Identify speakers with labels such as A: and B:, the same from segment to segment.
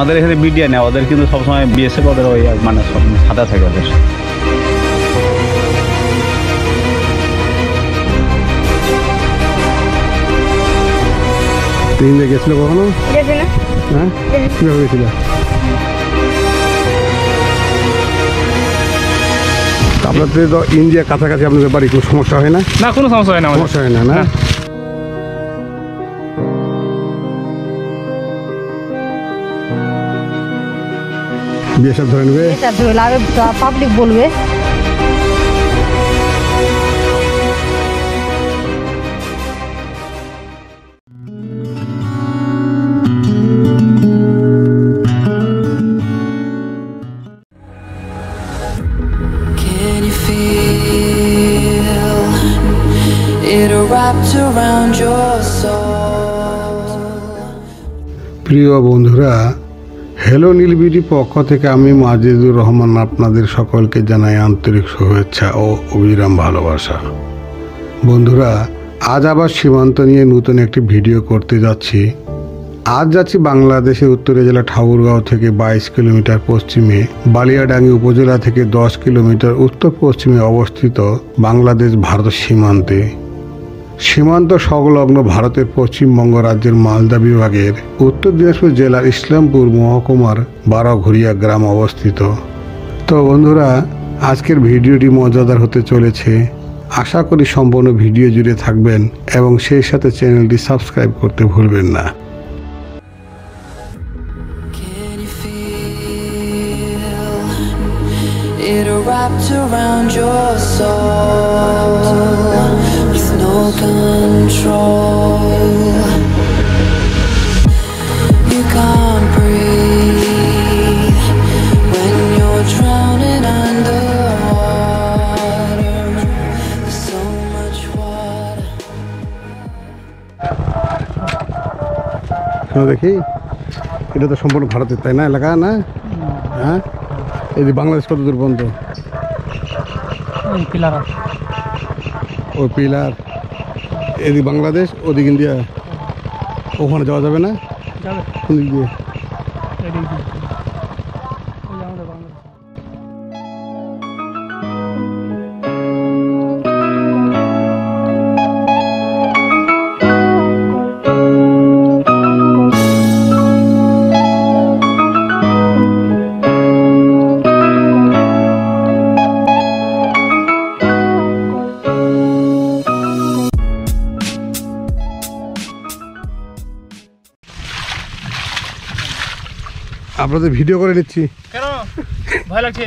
A: আমাদের এখানে মিডিয়া নেই, ওদের কিন্তু সবসময় বিএসএফ ওদের ওই মানে সব সাদা থাকে ওদের।
B: ইন্ডিয়া গেছিল কখনো? হ্যাঁ, কিভাবে গেছিল? আপনাদের তো ইন্ডিয়া কাছাকাছি, আপনাদের বাড়ি কোনো সমস্যা হয় না?
C: না, কোনো সমস্যা হয় না,
B: সমস্যা হয় না, না? বিএসএফ ধরে নেবে,
D: পাবলিক বলবে।
B: প্রিয় বন্ধুরা, হ্যালো নীলবিডি পক্ষ থেকে আমি মাজেদুর রহমান আপনাদের সকলকে জানাই আন্তরিক শুভেচ্ছা ও অবিরাম ভালোবাসা। বন্ধুরা, আজ আবার সীমান্ত নিয়ে নতুন একটি ভিডিও করতে যাচ্ছি। আজ যাচ্ছি বাংলাদেশের উত্তরে জেলা ঠাকুরগাঁও থেকে 22 কিলোমিটার পশ্চিমে, বালিয়াডাঙ্গি উপজেলা থেকে 10 কিলোমিটার উত্তর পশ্চিমে অবস্থিত বাংলাদেশ ভারত সীমান্তে। সীমান্ত সংলগ্ন ভারতের পশ্চিমবঙ্গ রাজ্যের মালদা বিভাগের উত্তর দিনাজপুর জেলার ইসলামপুর মহকুমার বারোঘরিয়া গ্রাম অবস্থিত। তো বন্ধুরা, আজকের ভিডিওটি মজাদার হতে চলেছে। আশা করি সম্পূর্ণ ভিডিও জুড়ে থাকবেন এবং সেই সাথে চ্যানেলটি সাবস্ক্রাইব করতে ভুলবেন না।
E: It wrapped around your soul with no control. You can't breathe when you're drowning underwater. There's so much water.
B: দেখি, এটা তো সম্পূর্ণ ভারতের, তাই না? এলাকা না? হ্যাঁ, এই যে বাংলাদেশ কত দূর পর্যন্ত? ওই পিলার, এদিকে বাংলাদেশ, ওদিকে ইন্ডিয়া। ওখানে যাওয়া যাবে না? কোন দিক দিয়ে? আপনাদের ভিডিও করে নিচ্ছি।
C: কেন ভয় লাগছে?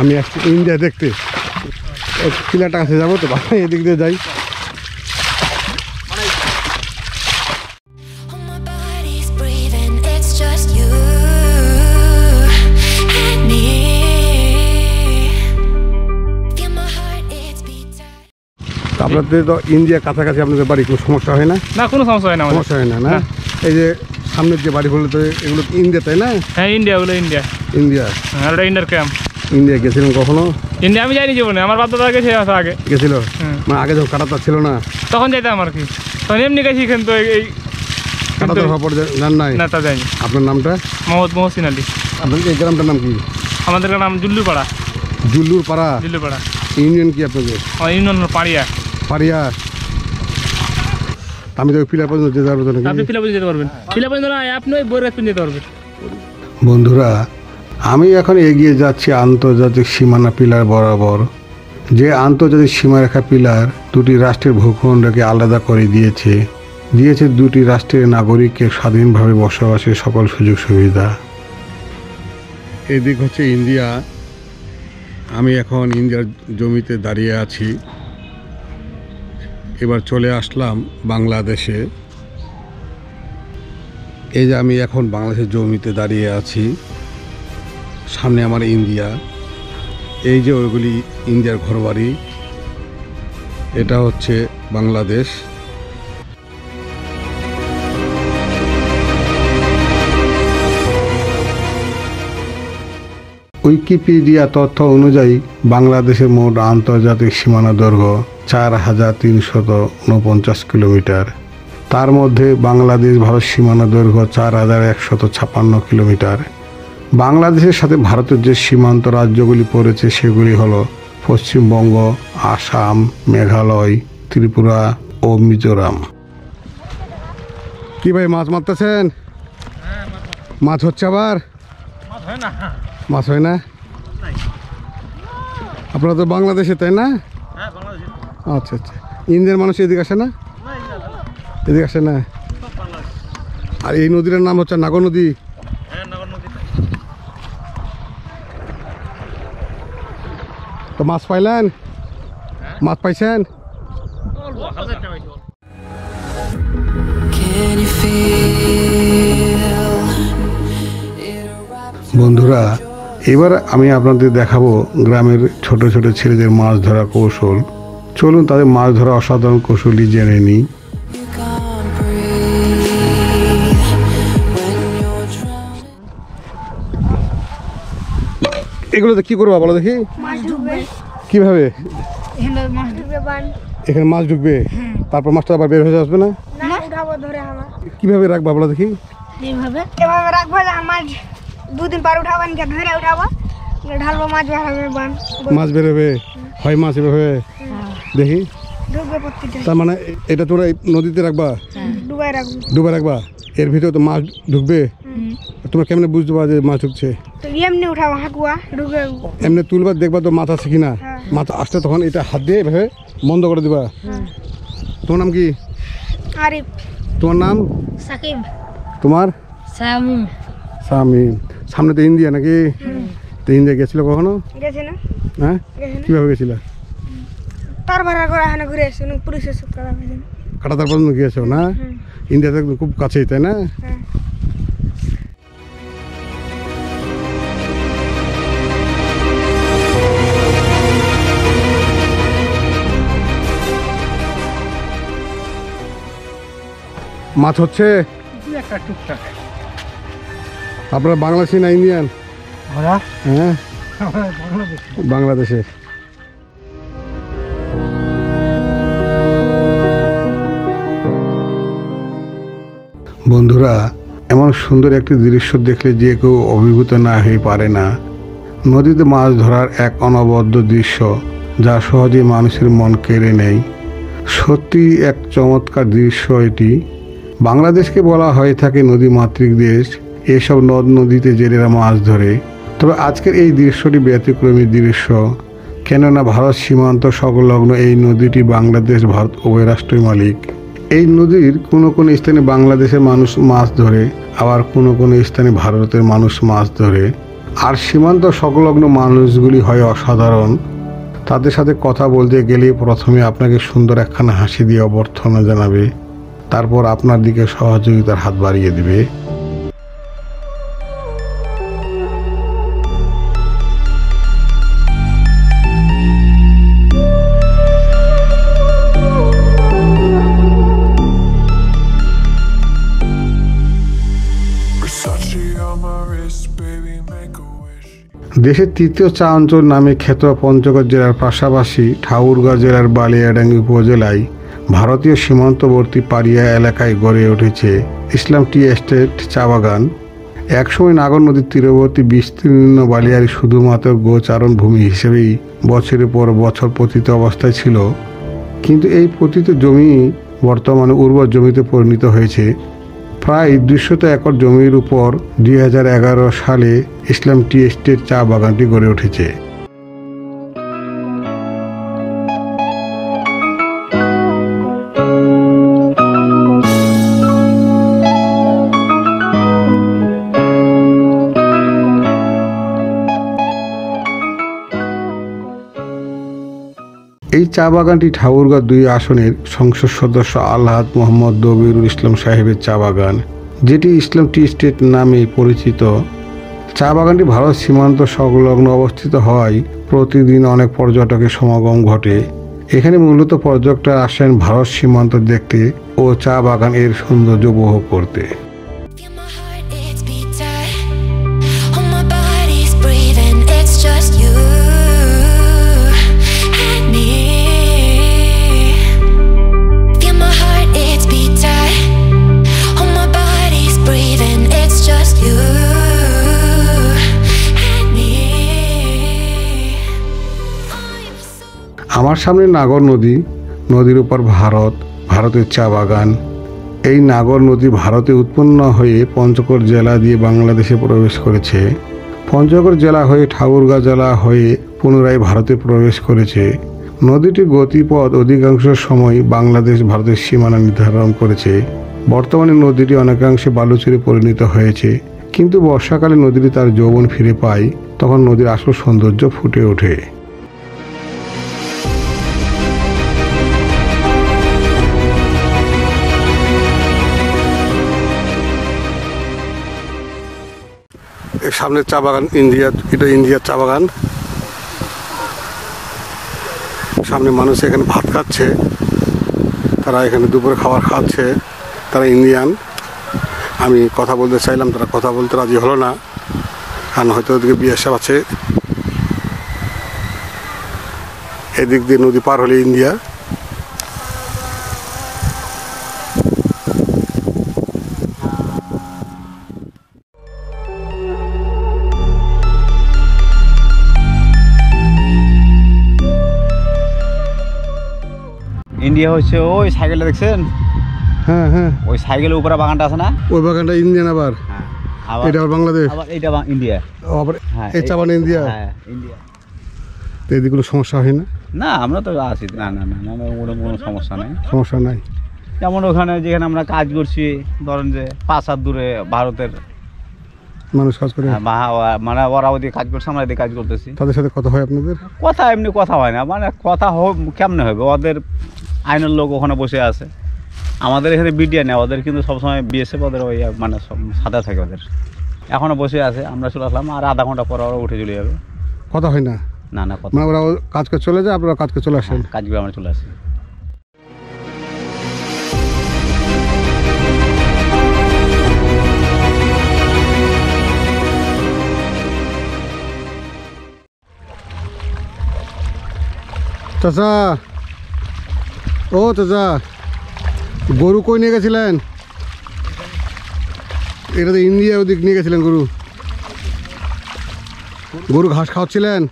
B: আমি আসছি ইন্ডিয়া দেখতে, পিলারটা কাছে যাবো তো, এদিক দিয়ে যাই। আপনাদের তো ইন্ডিয়া কাছাকাছি, আপনাদের বাড়ি কোনো সমস্যা হয় না?
C: না, কোনো সমস্যা হয় না,
B: সমস্যা হয় না, না? এই যে সামনের যে বাড়িগুলো, তো এগুলো ইন্ডিয়া, তাই না?
C: হ্যাঁ, ইন্ডিয়া, ওগুলো ইন্ডিয়া।
B: ইন্ডিয়া,
C: হ্যাঁ, ওটা ইন্ডিয়ার ক্যাম্প।
B: ইন্ডিয়া গেছিলেন কখনো?
C: ইন্ডিয়া আমি যাইনি জীবনে, আমার বাপ দাদা গেছে আগে।
B: গেছিল? মানে আগে যখন কাটাতার ছিল না
C: তখন যাইতাম আর কি, তখন এমনি গেছি এখান। তো এই
B: কাটাতার হওয়ার পরে যান নাই?
C: না, তা যাইনি।
B: আপনার নামটা?
C: মোহাম্মদ মহসিন আলী।
B: আপনাদের এই গ্রামটার নাম কি?
C: আমাদের নাম জুল্লুপাড়া।
B: জুল্লুরপাড়া?
C: জুল্লুপাড়া
B: ইউনিয়ন কি আপনাদের?
C: ইউনিয়ন পাড়িয়া।
B: পাড়িয়া। আমি তো পিলার পর্যন্ত যেতে পারবো না?
C: আপনি পিলা পর্যন্ত যেতে পারবেন, পিলা পর্যন্ত না, আপনি ওই বইয়ের যেতে পারবেন।
B: বন্ধুরা, আমি এখন এগিয়ে যাচ্ছি আন্তর্জাতিক সীমানা পিলার বরাবর। যে আন্তর্জাতিক সীমারেখা পিলার দুটি রাষ্ট্রের ভূখণ্ডকে আলাদা করে দিয়েছে দুটি রাষ্ট্রের নাগরিককে স্বাধীনভাবে বসবাসের সকল সুযোগ সুবিধা। এদিক হচ্ছে ইন্ডিয়া। আমি এখন ইন্ডিয়ার জমিতে দাঁড়িয়ে আছি। এবার চলে আসলাম বাংলাদেশে। এই যে আমি এখন বাংলাদেশের জমিতে দাঁড়িয়ে আছি, সামনে আমার ইন্ডিয়া। এই যে ওইগুলি ইন্ডিয়ার ঘরবাড়ি, এটা হচ্ছে বাংলাদেশ। উইকিপিডিয়া তথ্য অনুযায়ী বাংলাদেশের মোট আন্তর্জাতিক সীমানা দৈর্ঘ্য 4349 কিলোমিটার। তার মধ্যে বাংলাদেশ ভারত সীমানা দৈর্ঘ্য 4156 কিলোমিটার। বাংলাদেশের সাথে ভারতের যে সীমান্ত রাজ্যগুলি পড়েছে সেগুলি হলো পশ্চিমবঙ্গ, আসাম, মেঘালয়, ত্রিপুরা ও মিজোরাম। কি ভাই মাছ মারতেছেন? মাছ হচ্ছে আবার? মাছ হয় না? আপনারা তো বাংলাদেশে, তাই না? আচ্ছা আচ্ছা। ইন্ডিয়ার মানুষ এদিকে আসে না? এদিকে আসে না। আর এই নদীটার নাম হচ্ছে নাগর নদী। তো মাছ পাইলেন? মাছ পাইছেন?
E: Can you feel it wrapped
B: বন্ধুরা, এবার আমি আপনাদের দেখাবো গ্রামের ছোট ছোট ছেলেদের মাছ ধরা কৌশল। চলুন তাদের মাছ ধরা অসাধারণ কৌশলই জেনে নিই।
E: you can't breathe when you're drowning?
B: এগুলোতে কি করবা বলো দেখি?
D: মাছ ঢুকবে,
B: কিভাবে?
D: এখানে মাছ ঢুকবে বান,
B: এখানে মাছ ঢুকবে, তারপর মাছটা আবার বের হয়ে আসবে না?
D: না উঠাবো ধরে আমার
B: কিভাবে রাখবা বলো দেখি?
D: এইভাবে এভাবে রাখবো, মাছ দুদিন পর উঠাবো, নিচে ধরে উঠাবো, ঢালবো, মাছ বের হবে বান,
B: মাছ বেরোবে, হয় মাছ এভাবে দেখি।
D: ঢুকবে প্রত্যেকটা,
B: তার মানে এটা তোমরা এই নদীতে রাখবা,
D: ডুবাই রাখবো।
B: ডুবে রাখবা, এর ভিতরে তো মাছ ঢুকবে। তোমরা কেমনে বুঝতে পারো যে মাছ ঢুকছে?
D: তো এমনি উঠাবো, হাঁকুয়া ঢুকবে।
B: এমনি তুলবা, দেখবা তো মাছ আছে কিনা। মাছ আসতে তখন এটা হাত দিয়ে এভাবে বন্ধ করে দিবা। তোমার নাম কি?
D: আরিফ।
B: তোমার নাম?
D: সাকিব।
B: তোমার?
D: সামিম।
B: সামিম। সামনে তো ইন্ডিয়া নাকি? তো ইন্ডিয়া গেছিল কখনো?
D: গেছে না?
B: হ্যাঁ, কিভাবে গেছিল?
D: তার ভাড়া করে এখানে ঘুরে এসছে, পুলিশের সব করা হয়েছে।
B: কাটাতার পর্যন্ত গিয়েছো না? ইন্ডিয়াতে একদম খুব কাছেই, তাই না?
D: হ্যাঁ।
B: মাছ হচ্ছে? আপনারা বাংলাদেশি না ইন্ডিয়ান? হ্যাঁ, বাংলাদেশের। বন্ধুরা, এমন সুন্দর একটি দৃশ্য দেখলে যে কেউ অভিভূত না হয়ে পারে না। নদীতে মাছ ধরার এক অনবদ্য দৃশ্য যা সহজেই মানুষের মন কেড়ে নেয়। সত্যি এক চমৎকার দৃশ্য এটি। বাংলাদেশকে বলা হয়ে থাকে নদীমাতৃক দেশ। এসব নদ নদীতে জেলেরা মাছ ধরে। তবে আজকের এই দৃশ্যটি ব্যতিক্রমী দৃশ্য, কেননা ভারত সীমান্ত সংলগ্ন এই নদীটি বাংলাদেশ ভারত উভয় রাষ্ট্রই মালিক। এই নদীর কোনো কোনো স্থানে বাংলাদেশের মানুষ মাছ ধরে, আবার কোনো কোনো স্থানে ভারতের মানুষ মাছ ধরে। আর সীমান্ত সংলগ্ন মানুষগুলি হয় অসাধারণ। তাদের সাথে কথা বলতে গেলে প্রথমে আপনাকে সুন্দর একখানা হাসি দিয়ে অভ্যর্থনা জানাবে, তারপর আপনার দিকে সহযোগিতার হাত বাড়িয়ে দিবে। দেশের তৃতীয় চা অঞ্চল নামে খ্যাত পঞ্চগড় জেলার পাশাপাশি ঠাকুরগাঁও জেলার বালিয়াডাঙ্গি উপজেলায় ভারতীয় সীমান্তবর্তী পাড়িয়া এলাকায় গড়ে উঠেছে ইসলাম টি এস্টেট চা বাগান। একসময় নাগর নদীর তীরবর্তী বিস্তীর্ণ বালিয়াড়ি শুধুমাত্র গোচারণ ভূমি হিসেবেই বছরের পর বছর পতিত অবস্থায় ছিল, কিন্তু এই পতিত জমি বর্তমানে উর্বর জমিতে পরিণত হয়েছে। প্রায় 200 একর জমির উপর 2011 সালে ইসলাম টি এস্টেট চা বাগানটি গড়ে উঠেছে। এই চা বাগানটি ঠাকুরগাঁও 2 আসনের সংসদ সদস্য আলহাজ মোহাম্মদ দবিরুল ইসলাম সাহেবের চা বাগান, যেটি ইসলাম টি এস্টেট নামে পরিচিত। চা বাগানটি ভারত সীমান্ত সংলগ্ন অবস্থিত হওয়ায় প্রতিদিন অনেক পর্যটকের সমাগম ঘটে। এখানে মূলত পর্যটকরা আসেন ভারত সীমান্ত দেখতে ও চা বাগান এর সৌন্দর্য উপভোগ করতে।
F: Feel my heart, it's beating. Oh, my body's breathing. It's just you and me. Feel my heart, it's beating.
B: আমার সামনে নাগর নদী, নদীর উপর ভারত, ভারতের চা বাগান। এই নাগর নদী ভারতে উৎপন্ন হয়ে পঞ্চগড় জেলা দিয়ে বাংলাদেশে প্রবেশ করেছে। পঞ্চগড় জেলা হয়ে ঠাকুরগাঁ জেলা হয়ে পুনরায় ভারতে প্রবেশ করেছে। নদীটির গতিপথ অধিকাংশ সময় বাংলাদেশ ভারতের সীমানা নির্ধারণ করেছে। বর্তমানে নদীটি অনেকাংশে বালুচরে পরিণত হয়েছে, কিন্তু বর্ষাকালে নদীটি তার যৌবন ফিরে পায়, তখন নদীর আসল সৌন্দর্য ফুটে ওঠে। এর সামনে চা বাগান, এটা ইন্ডিয়ার চা বাগান। সামনে মানুষ এখানে ভাত খাচ্ছে, তারা এখানে দুপুরে খাবার খাচ্ছে, তারা ইন্ডিয়ান। আমি কথা বলতে চাইলাম, তারা কথা বলতে রাজি হলো না, কারণ হয়তো ওদিকে বিএসএফ আছে। এদিক দিয়ে নদী পার হলে ইন্ডিয়া।
A: ইন্ডিয়া হচ্ছে ওই সাইকেলটা দেখছেন,
B: হ্যাঁ হ্যাঁ,
A: ওই সাইকেলের উপরে বাগানটা আছে না,
B: ওই বাগানটা ইন্ডিয়ান। আবার
A: আবার
B: এটা আবার বাংলাদেশ,
A: আবার এটা ইন্ডিয়া।
B: আবার
A: হ্যাঁ,
B: এই চা বাগান ইন্ডিয়া।
A: হ্যাঁ ইন্ডিয়া।
B: তো এদিকে কোনো সমস্যা হয় না?
A: না আমরা তো আছি, না না না না, কোনো সমস্যা নেই।
B: সমস্যা নাই।
A: যেমন ওখানে যেখানে আমরা কাজ করছি, ধরেন যে 5 হাত দূরে ভারতের
B: মানুষ কাজ করে,
A: মানে ওরা ওদিকে কাজ করছে, আমরা এদিকে কাজ করতেছি।
B: তাদের সাথে কথা হয় আপনাদের?
A: কথা এমনি কথা হয় না, মানে কথা কেমনে হবে, ওদের আইনের লোক ওখানে বসে আছে। আমাদের এখানে বিডিআর নেই, ওদের কিন্তু সবসময় বিএসএফ ওদের ওই মানে সাদা থাকে ওদের। এখনও বসে আছে, আমরা চলে আসলাম, আর আধা ঘন্টা পর ওরা উঠে চলে যাবে।
B: কথা হয় না?
A: না না, কথা
B: মানে ওরা কাজ করে চলে যায়, আপনারা কাজ করে চলে আসেন?
A: কাজ করে আমরা চলে আসি।
B: চাচা, ও চাচা, গরু কই নিয়ে গেছিলেন? এটা তো ইন্ডিয়া, ওদিক নিয়ে গেছিলেন গরু। গরু ঘাস খাওয়াচ্ছিলেন?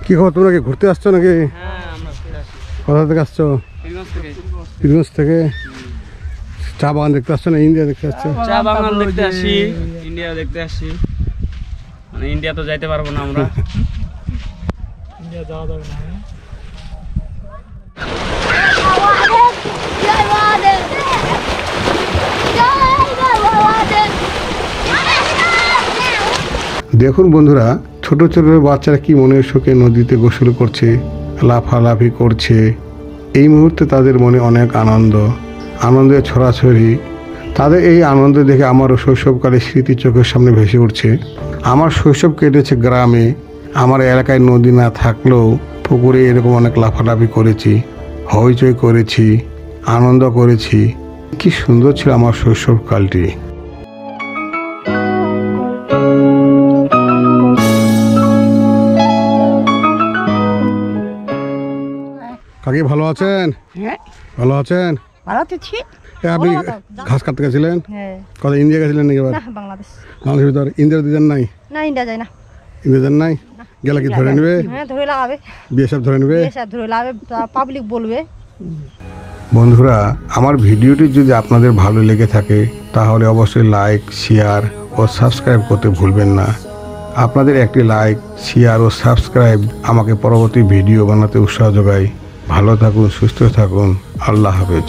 B: কি খবর, তোমরা কি ঘুরতে আসছো নাকি? কোথা থেকে আসছো? পীরগঞ্জ থেকে। চা বাগান দেখতে আসছো না ইন্ডিয়া দেখতে আসছো?
G: চা বাগান দেখতে আসি, ইন্ডিয়া দেখতে আসি। মানে ইন্ডিয়া তো যাইতে পারবো না আমরা।
C: ইন্ডিয়া যাওয়া যাবে না।
B: দেখুন বন্ধুরা, ছোট ছোট বাচ্চারা কি মনের সুখে নদীতে গোসল করছে, লাফালাফি করছে। এই মুহূর্তে তাদের মনে অনেক আনন্দের ছড়াছড়ি। তাদের এই আনন্দ দেখে আমারও শৈশবকালের স্মৃতি চোখের সামনে ভেসে উঠছে। আমার শৈশব কেটেছে গ্রামে। আমার এলাকায় নদী না থাকলেও পুকুরে এরকম অনেক লাফালাফি করেছি, হইচই করেছি, আনন্দ করেছি। কি সুন্দর ছিল আমার শৈশবকালটি। কাকি ভালো আছেন?
H: হ্যাঁ,
B: ভালো আছেন?
H: ভালো আছি।
B: আপনি ঘাস কাটতে গেছিলেন?
H: হ্যাঁ।
B: কথা ইন্ডিয়া গেছিলেন নাকি? এবার
H: না, বাংলাদেশ।
B: বাংলাদেশের ভিতর ইন্ডিয়ার দিতেন নাই?
H: না, ইন্ডিয়া যায় না।
B: ইন্ডিয়া দেন নাই? গেলে কি ধরে নেবে?
H: হ্যাঁ, ধরে লাগাবে।
B: বিএসএফ ধরে নেবে?
H: বিএসএফ ধরে লাগাবে, পাবলিক বলবে।
B: বন্ধুরা, আমার ভিডিওটি যদি আপনাদের ভালো লেগে থাকে তাহলে অবশ্যই লাইক, শেয়ার ও সাবস্ক্রাইব করতে ভুলবেন না। আপনাদের একটি লাইক, শেয়ার ও সাবস্ক্রাইব আমাকে পরবর্তী ভিডিও বানাতে উৎসাহ যোগায়। ভালো থাকুন, সুস্থ থাকুন। আল্লাহ হাফেজ।